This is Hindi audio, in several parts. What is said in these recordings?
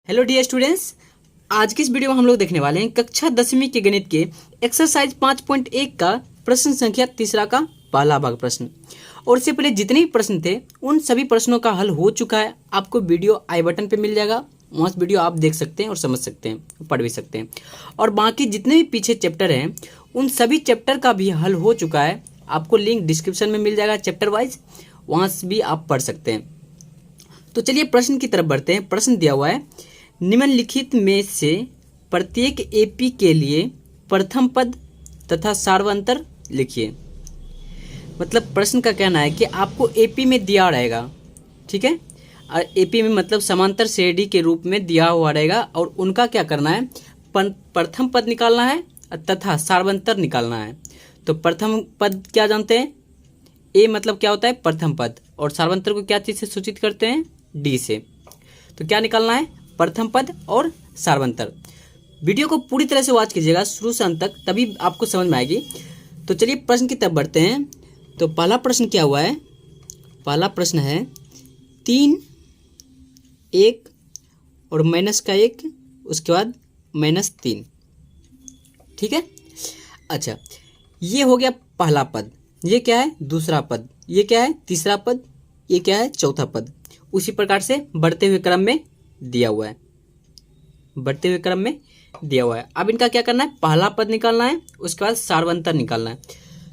हेलो डियर स्टूडेंट्स, आज की इस वीडियो में हम लोग देखने वाले हैं कक्षा 10वीं के गणित के एक्सरसाइज 5.1 का प्रश्न संख्या तीसरा का पहला भाग प्रश्न। और इससे पहले जितने भी प्रश्न थे उन सभी प्रश्नों का हल हो चुका है। आपको वीडियो आई बटन पे मिल जाएगा, वहाँ से वीडियो आप देख सकते हैं और समझ सकते हैं, पढ़ भी सकते हैं। और बाकी जितने भी पीछे चैप्टर हैं उन सभी चैप्टर का भी हल हो चुका है। आपको लिंक डिस्क्रिप्शन में मिल जाएगा चैप्टर वाइज, वहाँ से भी आप पढ़ सकते हैं। तो चलिए प्रश्न की तरफ बढ़ते हैं। प्रश्न दिया हुआ है, निम्नलिखित में से प्रत्येक एपी के लिए प्रथम पद तथा सार्वंतर लिखिए। मतलब प्रश्न का कहना है कि आपको एपी में दिया रहेगा, ठीक है, और एपी में मतलब समांतर श्रेणी के रूप में दिया हुआ रहेगा और उनका क्या करना है, प्रथम पद निकालना है तथा सार्वंतर निकालना है। तो प्रथम पद क्या जानते हैं, ए मतलब क्या होता है प्रथम पद, और सार्वंतर को क्या चीज़ से सूचित करते हैं, डी से। तो क्या निकालना है, प्रथम पद और सार्वंतर। वीडियो को पूरी तरह से वॉच कीजिएगा शुरू से अंत तक, तभी आपको समझ में आएगी। तो चलिए प्रश्न की तरफ बढ़ते हैं। तो पहला प्रश्न क्या हुआ है, पहला प्रश्न है 3 1 और -1, उसके बाद -3, ठीक है। अच्छा, ये हो गया पहला पद, ये क्या है दूसरा पद, ये क्या है तीसरा पद, ये क्या है चौथा पद। उसी प्रकार से बढ़ते हुए क्रम में दिया हुआ है, बढ़ते हुए क्रम में दिया हुआ है। अब इनका क्या करना है, पहला पद निकालना है, उसके बाद सार्वंतर निकालना है।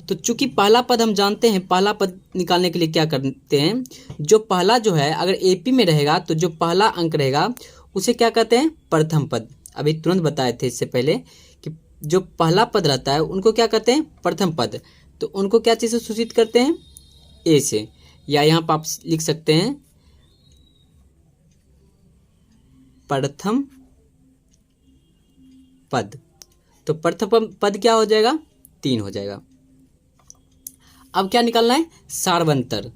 तो चूंकि पहला पद हम जानते हैं, पहला पद निकालने के लिए क्या करते हैं, जो पहला जो है अगर एपी में रहेगा तो जो पहला अंक रहेगा उसे क्या कहते हैं, प्रथम पद। अभी तुरंत बताए थे इससे पहले कि जो पहला पद रहता है उनको क्या कहते हैं, प्रथम पद। तो उनको क्या चीज़ से सूचित करते हैं, ए से, या यहाँ पर आप लिख सकते हैं प्रथम पद। तो प्रथम पद क्या हो जाएगा, 3 हो जाएगा। अब क्या निकालना है, सार्वंतर।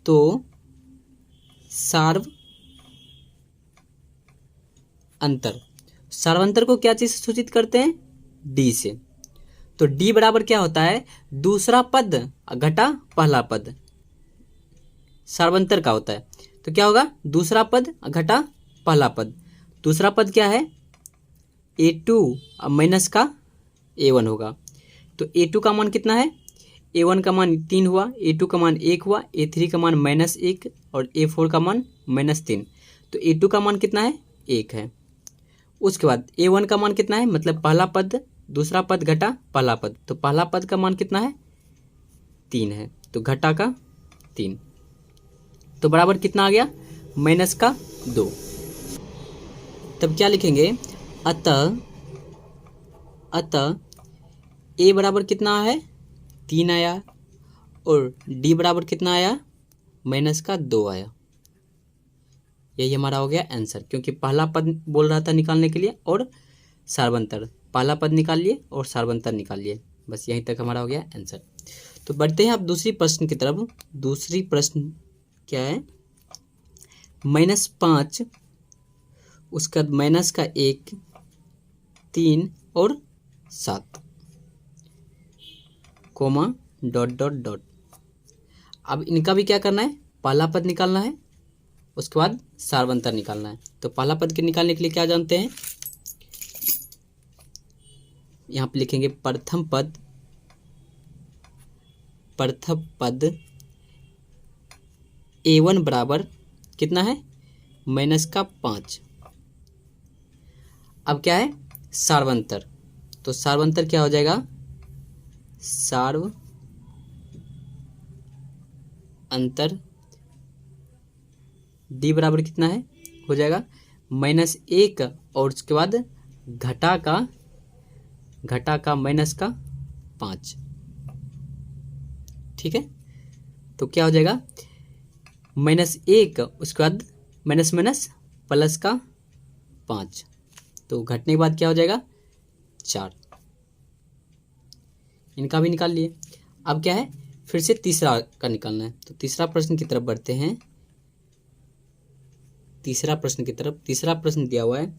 तो सार्वंतर को क्या चीज से सूचित करते हैं, डी से। तो डी बराबर क्या होता है, दूसरा पद घटा पहला पद, सार्वंतर का होता है। तो क्या होगा, दूसरा पद घटा पहला पद। दूसरा पद क्या है, A2 माइनस का A1 होगा। तो A2 का मान कितना है, A1 का मान 3 हुआ, A2 का मान 1 हुआ, A3 का मान -1 और A4 का मान -3। तो A2 का मान कितना है, 1 है। उसके बाद A1 का मान कितना है, मतलब पहला पद दूसरा पद घटा पहला पद, तो पहला पद का मान कितना है, 3 है। तो घटा का 3, तो बराबर कितना आ गया, -2। तब क्या लिखेंगे, अतः A बराबर कितना है, 3 आया, और D बराबर कितना आया, -2 आया। यही हमारा हो गया आंसर, क्योंकि पहला पद बोल रहा था निकालने के लिए और सार्वंतर, पहला पद निकाल लिए और सार्वंतर निकाल लिए। बस यहीं तक हमारा हो गया आंसर। तो बढ़ते हैं आप दूसरी प्रश्न की तरफ। दूसरी प्रश्न क्या है, -5, उसका -1, 3 और 7, कोमा डॉट डॉट डॉट। अब इनका भी क्या करना है, पहला पद निकालना है, उसके बाद सार्वंतर निकालना है। तो पहला पद के निकालने के लिए क्या जानते हैं, यहाँ पे लिखेंगे प्रथम पद A1 बराबर कितना है, -5। अब क्या है, सार्वंतर। तो सार्वंतर क्या हो जाएगा, अंतर D बराबर कितना है, हो जाएगा -1 और उसके बाद घटा का -5, ठीक है। तो क्या हो जाएगा, -1 उसके बाद माइनस प्लस का 5, तो घटने के बाद क्या हो जाएगा, 4। इनका भी निकाल लिए। अब क्या है, फिर से तीसरा का निकालना है। तो तीसरा प्रश्न की तरफ बढ़ते हैं। तीसरा प्रश्न दिया हुआ है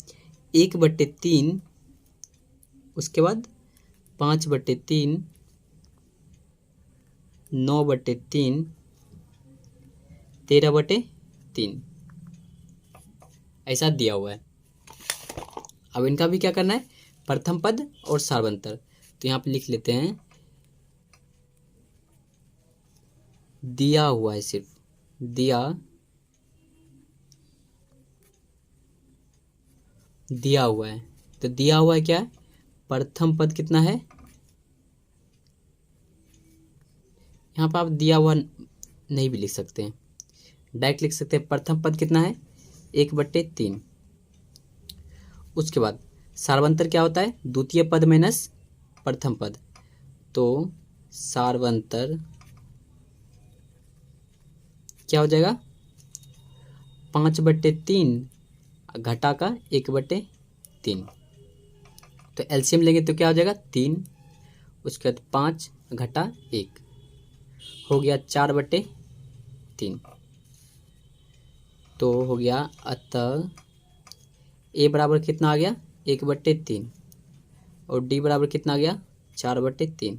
1/3, उसके बाद 5/3, 9/3, 13/3, ऐसा दिया हुआ है। अब इनका भी क्या करना है, प्रथम पद और सार्वंतर। तो यहाँ पे लिख लेते हैं दिया हुआ है, सिर्फ दिया हुआ है। तो दिया हुआ है क्या है, प्रथम पद कितना है, यहाँ पर आप दिया हुआ नहीं भी लिख सकते हैं, डायरेक्ट लिख सकते हैं प्रथम पद कितना है 1/3। उसके बाद सार्वंतर क्या होता है, द्वितीय पद माइनस प्रथम पद। तो सार्वंतर क्या हो जाएगा, 5/3 घटा का 1/3। तो एलसीएम लेंगे तो क्या हो जाएगा 3, उसके बाद 5 घटा 1 हो गया 4/3। तो हो गया, अतः ए बराबर कितना आ गया 1/3 और डी बराबर कितना आ गया 4/3।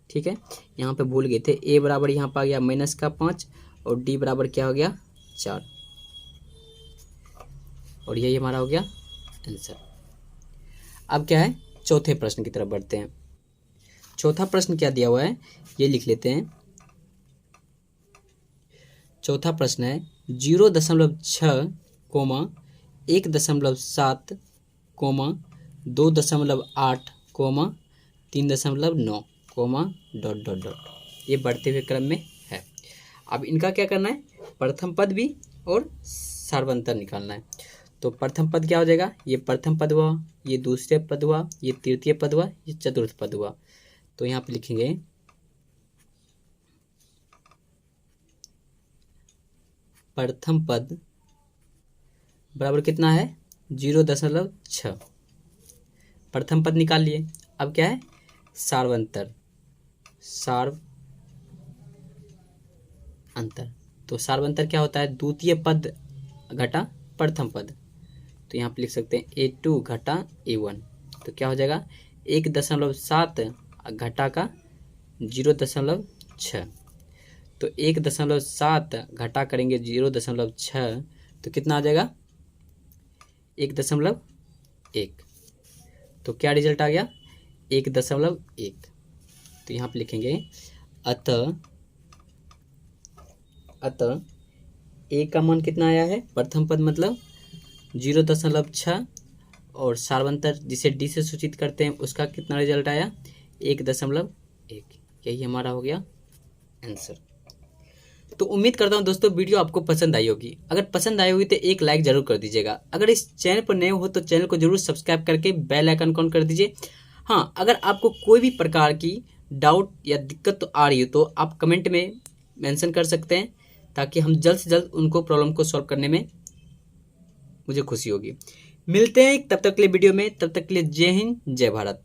ठीक है, यहाँ पे भूल गए थे, ए बराबर यहाँ पर आ गया -5 और डी बराबर क्या हो गया 4, और यही हमारा हो गया आंसर। अब क्या है, चौथे प्रश्न की तरफ बढ़ते हैं। चौथा प्रश्न क्या दिया हुआ है ये लिख लेते हैं। चौथा प्रश्न है 0.6, 1.7, 2.8, 3.9, ... ये बढ़ते हुए क्रम में है। अब इनका क्या करना है, प्रथम पद भी और सार्वंतर निकालना है। तो प्रथम पद क्या हो जाएगा, ये प्रथम पद हुआ, ये दूसरे पद हुआ, ये तृतीय पद हुआ, ये चतुर्थ पद हुआ। तो यहाँ पे लिखेंगे प्रथम पद बराबर कितना है 0.6, प्रथम पद निकाल लिए। अब क्या है, सार्वंतर, तो सार्वंतर क्या होता है, द्वितीय पद घटा प्रथम पद। तो यहाँ पे लिख सकते हैं A2 घटा A1। तो क्या हो जाएगा 1.7 घटा का 0.6। तो 1.7 घटा करेंगे 0.6 तो कितना आ जाएगा 1.1। तो क्या रिजल्ट आ गया 1.1। तो यहाँ पे लिखेंगे अतः ए का मान कितना आया है, प्रथम पद मतलब 0.6 और सार्वंतर जिसे डी से सूचित करते हैं उसका कितना रिजल्ट आया 1.1। यही हमारा हो गया आंसर। तो उम्मीद करता हूं दोस्तों वीडियो आपको पसंद आई होगी। अगर पसंद आई होगी तो एक लाइक जरूर कर दीजिएगा। अगर इस चैनल पर नए हो तो चैनल को जरूर सब्सक्राइब करके बेल आइकन ऑन कर दीजिए। हाँ, अगर आपको कोई भी प्रकार की डाउट या दिक्कत तो आ रही हो तो आप कमेंट में मेंशन कर सकते हैं, ताकि हम जल्द से जल्द उनको प्रॉब्लम को सॉल्व करने में मुझे खुशी होगी। मिलते हैं तब तक के लिए वीडियो में, तब तक के लिए जय हिंद जय भारत।